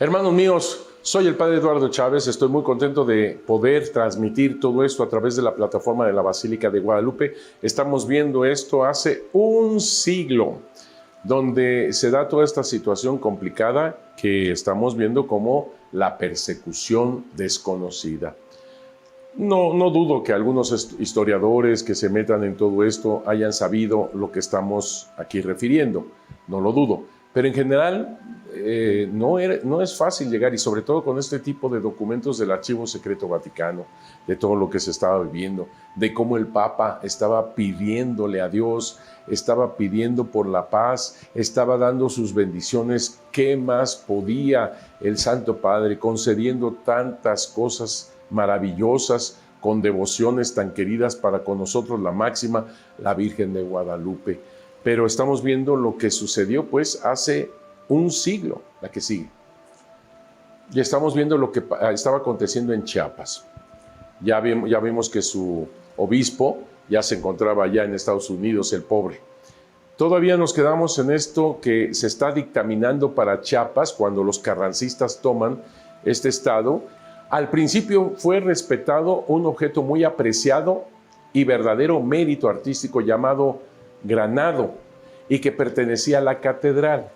Hermanos míos, soy el Padre Eduardo Chávez, estoy muy contento de poder transmitir todo esto a través de la plataforma de la Basílica de Guadalupe. Estamos viendo esto hace un siglo, donde se da toda esta situación complicada que estamos viendo como la persecución desconocida. No dudo que algunos historiadores que se metan en todo esto hayan sabido lo que estamos aquí refiriendo, no lo dudo, pero en general no es fácil llegar, y sobre todo con este tipo de documentos del Archivo Secreto Vaticano, de todo lo que se estaba viviendo, de cómo el Papa estaba pidiéndole a Dios, estaba pidiendo por la paz, estaba dando sus bendiciones. ¿Qué más podía el Santo Padre concediendo tantas cosas maravillosas con devociones tan queridas para con nosotros, la máxima, la Virgen de Guadalupe? Pero estamos viendo lo que sucedió pues hace un siglo, la que sigue. Y estamos viendo lo que estaba aconteciendo en Chiapas. Ya vimos que su obispo ya se encontraba allá en Estados Unidos, el pobre. Todavía nos quedamos en esto que se está dictaminando para Chiapas cuando los carrancistas toman este estado. Al principio fue respetado un objeto muy apreciado y verdadero mérito artístico llamado granado y que pertenecía a la catedral.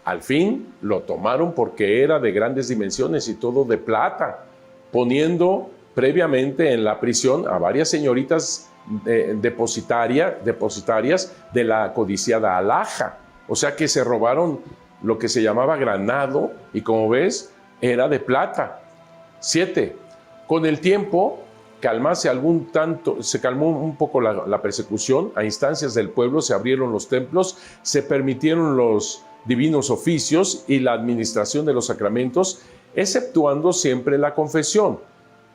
Al fin lo tomaron porque era de grandes dimensiones y todo de plata, poniendo previamente en la prisión a varias señoritas depositarias de la codiciada alhaja. O sea que se robaron lo que se llamaba granado y, como ves, era de plata. 7. Con el tiempo se calmó un poco la persecución. A instancias del pueblo se abrieron los templos, se permitieron los divinos oficios y la administración de los sacramentos, exceptuando siempre la confesión.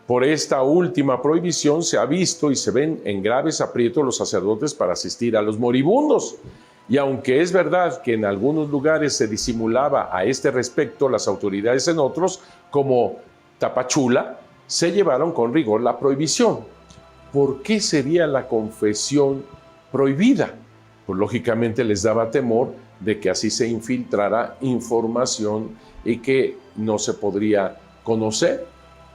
Por esta última prohibición se ha visto y se ven en graves aprietos los sacerdotes para asistir a los moribundos. Y aunque es verdad que en algunos lugares se disimulaba a este respecto, las autoridades en otros, como Tapachula, se llevaron con rigor la prohibición. ¿Por qué sería la confesión prohibida? Pues lógicamente les daba temor de que así se infiltrara información y que no se podría conocer.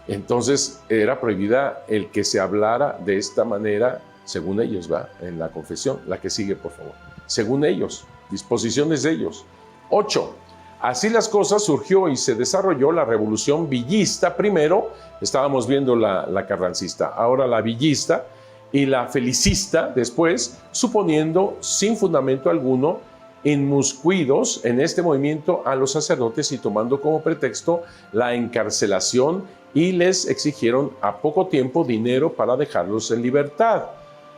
Entonces era prohibida el que se hablara de esta manera, según ellos, va en la confesión. La que sigue, por favor. Según ellos, disposiciones de ellos. 8. Así las cosas, surgió y se desarrolló la revolución villista. Primero estábamos viendo la carrancista, ahora la villista, y la felicista después, suponiendo sin fundamento alguno, inmiscuidos en este movimiento a los sacerdotes y tomando como pretexto la encarcelación, y les exigieron a poco tiempo dinero para dejarlos en libertad.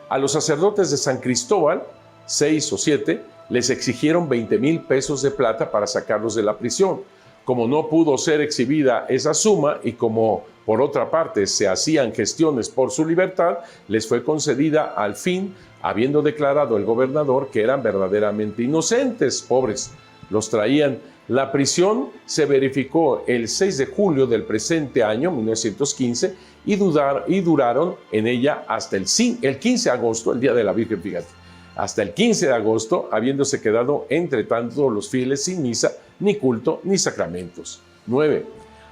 A los sacerdotes de San Cristóbal, 6 o 7, les exigieron 20,000 pesos de plata para sacarlos de la prisión. Como no pudo ser exhibida esa suma y como por otra parte se hacían gestiones por su libertad, les fue concedida al fin, habiendo declarado el gobernador que eran verdaderamente inocentes, pobres. Los traían. La prisión se verificó el 6 de julio del presente año, 1915, y duraron en ella hasta el 15 de agosto, el Día de la Virgen, fíjate. Hasta el 15 de agosto, habiéndose quedado entre tanto los fieles sin misa, ni culto, ni sacramentos. 9.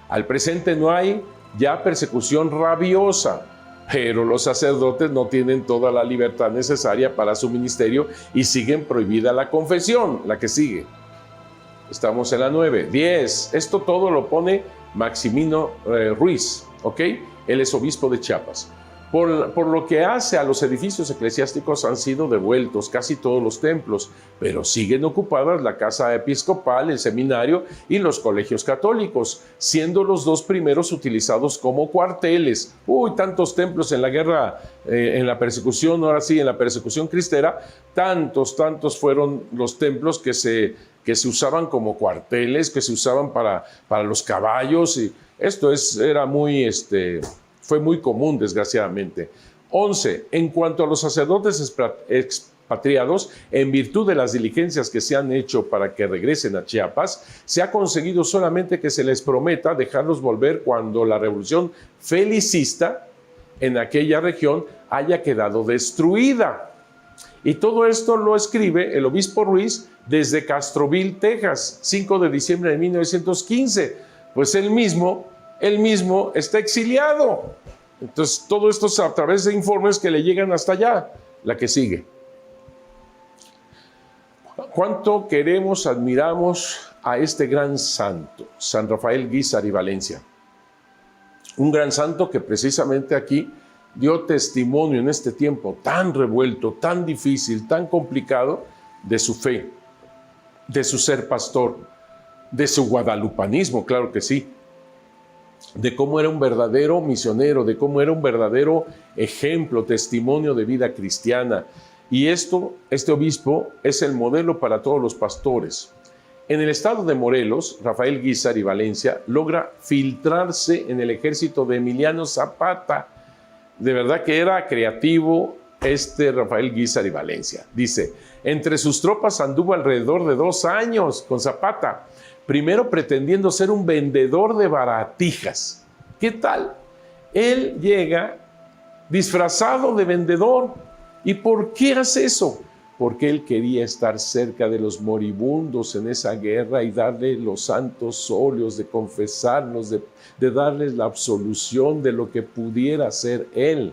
Al presente no hay ya persecución rabiosa, pero los sacerdotes no tienen toda la libertad necesaria para su ministerio y siguen prohibida la confesión, la que sigue. Estamos en la 9. 10. Esto todo lo pone Maximino Ruiz, ¿ok? Él es obispo de Chiapas. Por lo que hace a los edificios eclesiásticos, han sido devueltos casi todos los templos, pero siguen ocupadas la casa episcopal, el seminario y los colegios católicos, siendo los dos primeros utilizados como cuarteles. Tantos templos en la guerra, en la persecución, ahora sí, en la persecución cristera, tantos fueron los templos que se usaban como cuarteles, que se usaban para los caballos, y esto fue muy común, desgraciadamente. 11. En cuanto a los sacerdotes expatriados, en virtud de las diligencias que se han hecho para que regresen a Chiapas, se ha conseguido solamente que se les prometa dejarlos volver cuando la revolución felicista en aquella región haya quedado destruida. Y todo esto lo escribe el obispo Ruiz desde Castroville, Texas, 5 de diciembre de 1915. pues él mismo está exiliado. Entonces, todo esto es a través de informes que le llegan hasta allá. La que sigue. ¿Cuánto queremos, admiramos a este gran santo, San Rafael Guízar y Valencia? Un gran santo que precisamente aquí dio testimonio en este tiempo tan revuelto, tan difícil, tan complicado, de su fe, de su ser pastor, de su guadalupanismo, claro que sí, de cómo era un verdadero misionero, de cómo era un verdadero ejemplo, testimonio de vida cristiana. Y este obispo es el modelo para todos los pastores. En el estado de Morelos, Rafael Guízar y Valencia logra filtrarse en el ejército de Emiliano Zapata. De verdad que era creativo Rafael Guízar y Valencia. Dice, entre sus tropas anduvo alrededor de 2 años con Zapata, primero pretendiendo ser un vendedor de baratijas. ¿Qué tal? Él llega disfrazado de vendedor. ¿Y por qué hace eso? Porque él quería estar cerca de los moribundos en esa guerra y darle los santos óleos, de confesarlos, de darles la absolución de lo que pudiera hacer él.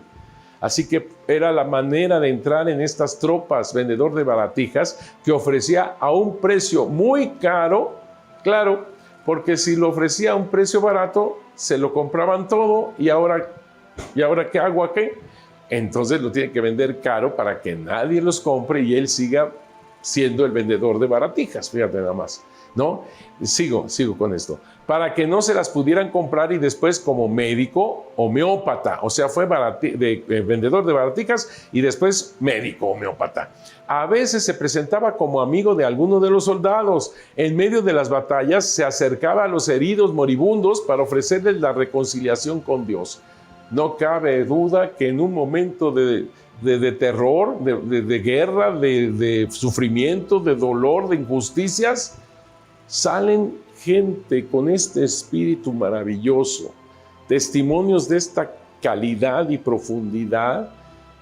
Así que era la manera de entrar en estas tropas, vendedor de baratijas, que ofrecía a un precio muy caro, claro, porque si lo ofrecía a un precio barato, se lo compraban todo y ahora ¿qué hago aquí? Entonces lo tiene que vender caro para que nadie los compre y él siga siendo el vendedor de baratijas, fíjate nada más, ¿no? Sigo con esto. Para que no se las pudieran comprar y después como médico homeópata, o sea, fue vendedor de baratijas y después médico homeópata. A veces se presentaba como amigo de alguno de los soldados. En medio de las batallas se acercaba a los heridos moribundos para ofrecerles la reconciliación con Dios. No cabe duda que en un momento de terror, de guerra, de sufrimiento, de dolor, de injusticias, salen gente con este espíritu maravilloso, testimonios de esta calidad y profundidad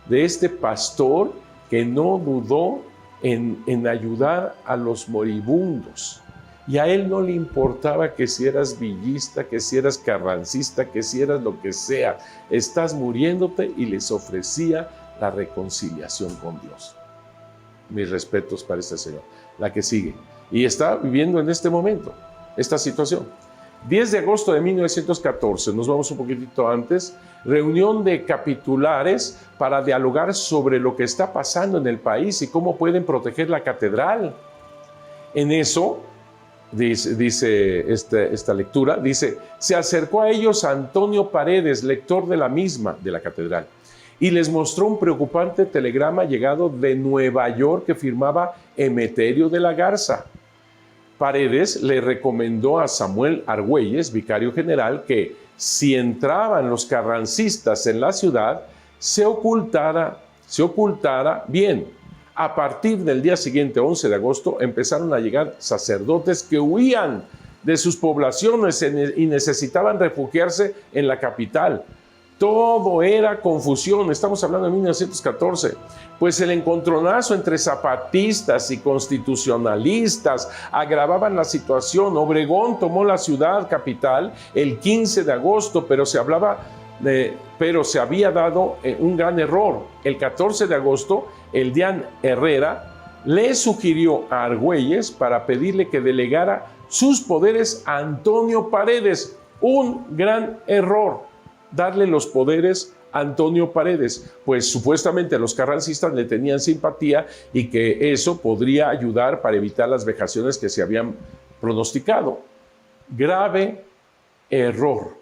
de este pastor que no dudó en ayudar a los moribundos. Y a él no le importaba que si eras villista, que si eras carrancista, que si eras lo que sea. Estás muriéndote y les ofrecía la reconciliación con Dios. Mis respetos para este señor. La que sigue. Y está viviendo en este momento esta situación. 10 de agosto de 1914, nos vamos un poquitito antes, reunión de capitulares para dialogar sobre lo que está pasando en el país y cómo pueden proteger la catedral. En eso, dice esta lectura, dice, se acercó a ellos Antonio Paredes, lector de la misma, de la catedral, y les mostró un preocupante telegrama llegado de Nueva York que firmaba Emeterio de la Garza. Paredes le recomendó a Samuel Argüelles, vicario general, que si entraban los carrancistas en la ciudad, se ocultara bien. A partir del día siguiente, 11 de agosto, empezaron a llegar sacerdotes que huían de sus poblaciones y necesitaban refugiarse en la capital. Todo era confusión, estamos hablando de 1914, pues el encontronazo entre zapatistas y constitucionalistas agravaban la situación. Obregón tomó la ciudad capital el 15 de agosto, pero se había dado un gran error. El 14 de agosto, el deán Herrera le sugirió a Argüelles para pedirle que delegara sus poderes a Antonio Paredes. Un gran error, darle los poderes a Antonio Paredes, pues supuestamente los carrancistas le tenían simpatía y que eso podría ayudar para evitar las vejaciones que se habían pronosticado. Grave error,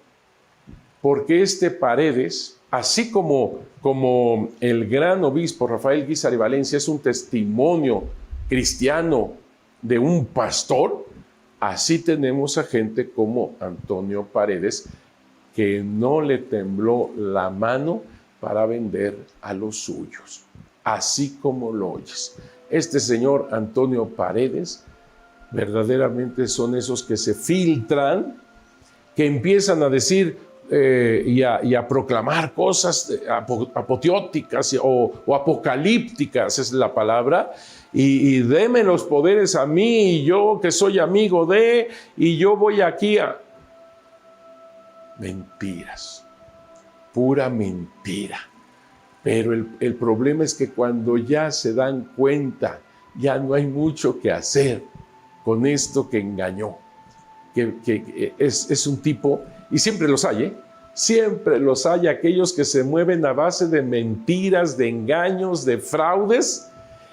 porque Paredes, así como el gran obispo Rafael Guízar y Valencia es un testimonio cristiano de un pastor, así tenemos a gente como Antonio Paredes, que no le tembló la mano para vender a los suyos, así como lo oyes. Este señor Antonio Paredes verdaderamente son esos que se filtran, que empiezan a decir y a proclamar cosas apoteóticas o apocalípticas, es la palabra, y deme los poderes a mí, y yo que soy amigo de, y yo voy aquí a... Mentiras, pura mentira. Pero el problema es que cuando ya se dan cuenta, ya no hay mucho que hacer con esto que engañó, que es un tipo, y siempre los hay, ¿eh? Siempre los hay, aquellos que se mueven a base de mentiras, de engaños, de fraudes,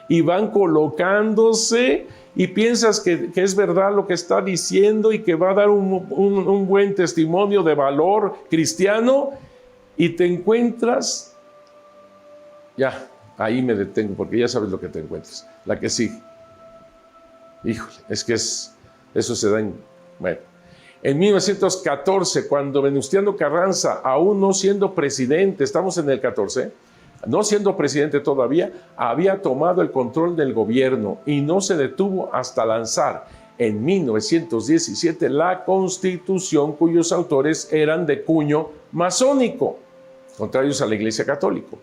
y van colocándose, y piensas que es verdad lo que está diciendo y que va a dar un buen testimonio de valor cristiano, y te encuentras, ya, ahí me detengo, porque ya sabes lo que te encuentras, la que sigue. Híjole, es que eso se da bueno. En 1914, cuando Venustiano Carranza, aún no siendo presidente, estamos en el 14, no siendo presidente todavía, había tomado el control del gobierno y no se detuvo hasta lanzar en 1917 la Constitución, cuyos autores eran de cuño masónico, contrarios a la Iglesia Católica.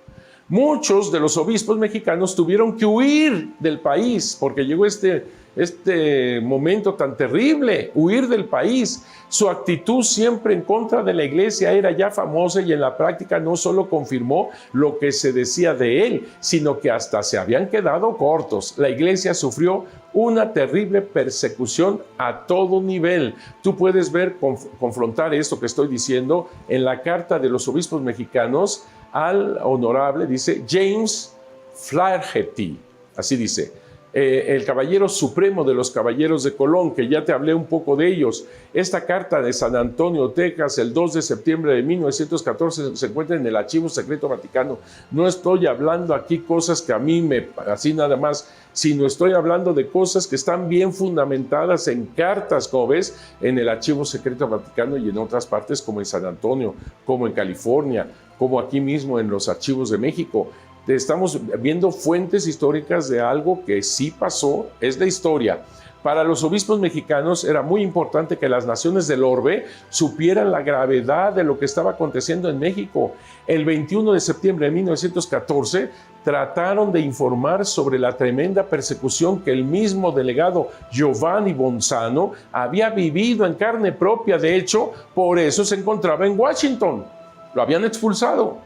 Muchos de los obispos mexicanos tuvieron que huir del país porque llegó este momento tan terrible, huir del país. Su actitud siempre en contra de la iglesia era ya famosa y en la práctica no solo confirmó lo que se decía de él, sino que hasta se habían quedado cortos. La iglesia sufrió una terrible persecución a todo nivel. Tú puedes ver, confrontar esto que estoy diciendo en la carta de los obispos mexicanos al honorable, dice James Flaherty, así dice, el caballero supremo de los caballeros de Colón, que ya te hablé un poco de ellos. Esta carta de San Antonio, Texas, el 2 de septiembre de 1914, se encuentra en el Archivo Secreto Vaticano. No estoy hablando aquí cosas que a mí así nada más, sino estoy hablando de cosas que están bien fundamentadas en cartas, como ves, en el Archivo Secreto Vaticano y en otras partes, como en San Antonio, como en California, como aquí mismo en los archivos de México. Estamos viendo fuentes históricas de algo que sí pasó, es la historia. Para los obispos mexicanos era muy importante que las naciones del orbe supieran la gravedad de lo que estaba aconteciendo en México. El 21 de septiembre de 1914 trataron de informar sobre la tremenda persecución que el mismo delegado Giovanni Bonzano había vivido en carne propia. De hecho, por eso se encontraba en Washington. Lo habían expulsado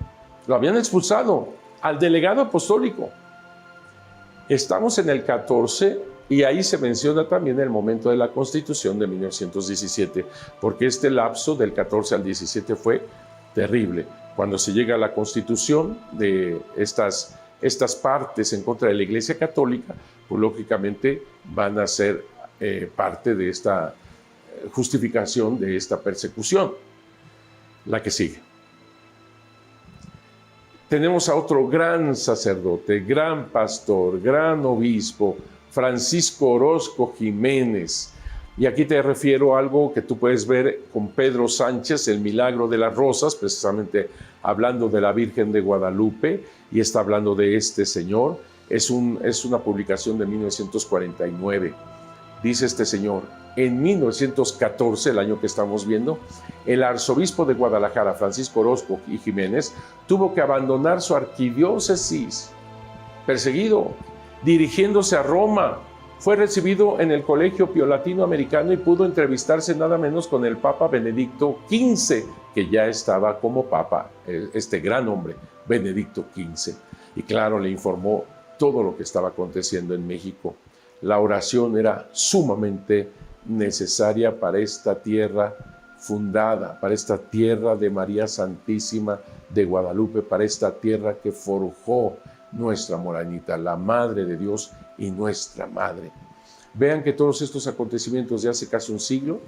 al delegado apostólico. Estamos en el 14 y ahí se menciona también el momento de la Constitución de 1917, porque este lapso del 14 al 17 fue terrible. Cuando se llega a la Constitución de estas partes en contra de la Iglesia Católica, pues lógicamente van a ser parte de esta justificación de esta persecución. La que sigue. Tenemos a otro gran sacerdote, gran pastor, gran obispo, Francisco Orozco Jiménez. Y aquí te refiero a algo que tú puedes ver con Pedro Sánchez, El Milagro de las Rosas, precisamente hablando de la Virgen de Guadalupe, y está hablando de este señor. Es una publicación de 1949. Dice este señor: en 1914, el año que estamos viendo, el arzobispo de Guadalajara, Francisco Orozco y Jiménez, tuvo que abandonar su arquidiócesis, perseguido, dirigiéndose a Roma. Fue recibido en el Colegio Pío Latinoamericano y pudo entrevistarse nada menos con el Papa Benedicto XV, que ya estaba como Papa, este gran hombre, Benedicto XV. Y claro, le informó todo lo que estaba aconteciendo en México. La oración era sumamente necesaria para esta tierra fundada, para esta tierra de María Santísima de Guadalupe, para esta tierra que forjó nuestra Moranita, la Madre de Dios y nuestra Madre. Vean que todos estos acontecimientos de hace casi un siglo,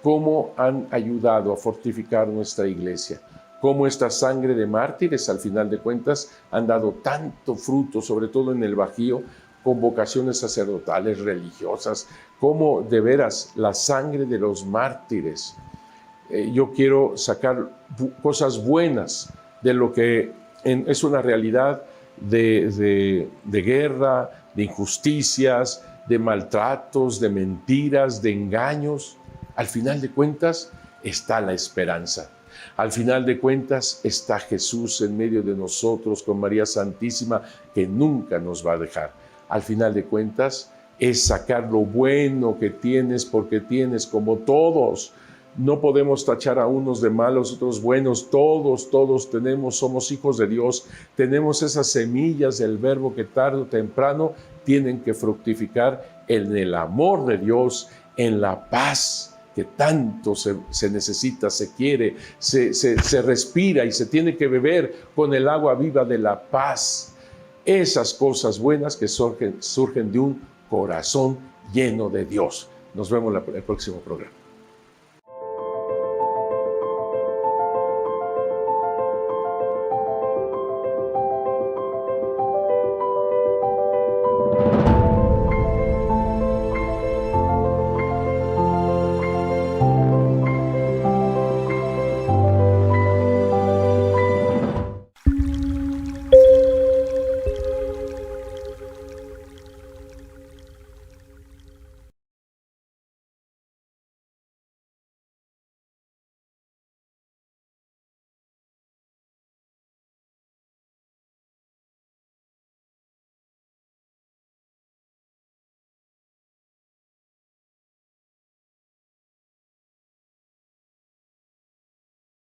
cómo han ayudado a fortificar nuestra iglesia, cómo esta sangre de mártires, al final de cuentas, han dado tanto fruto, sobre todo en el Bajío, con vocaciones sacerdotales, religiosas, como de veras la sangre de los mártires. Yo quiero sacar cosas buenas de lo que es una realidad de guerra, de injusticias, de maltratos, de mentiras, de engaños. Al final de cuentas está la esperanza. Al final de cuentas está Jesús en medio de nosotros con María Santísima, que nunca nos va a dejar. Al final de cuentas, es sacar lo bueno que tienes, porque tienes, como todos, No podemos tachar a unos de malos, otros buenos. Todos somos hijos de Dios. Tenemos esas semillas del verbo que tarde o temprano tienen que fructificar en el amor de Dios, en la paz que tanto se necesita, se quiere, se respira y se tiene que beber con el agua viva de la paz. Esas cosas buenas que surgen de un corazón lleno de Dios. Nos vemos en el próximo programa.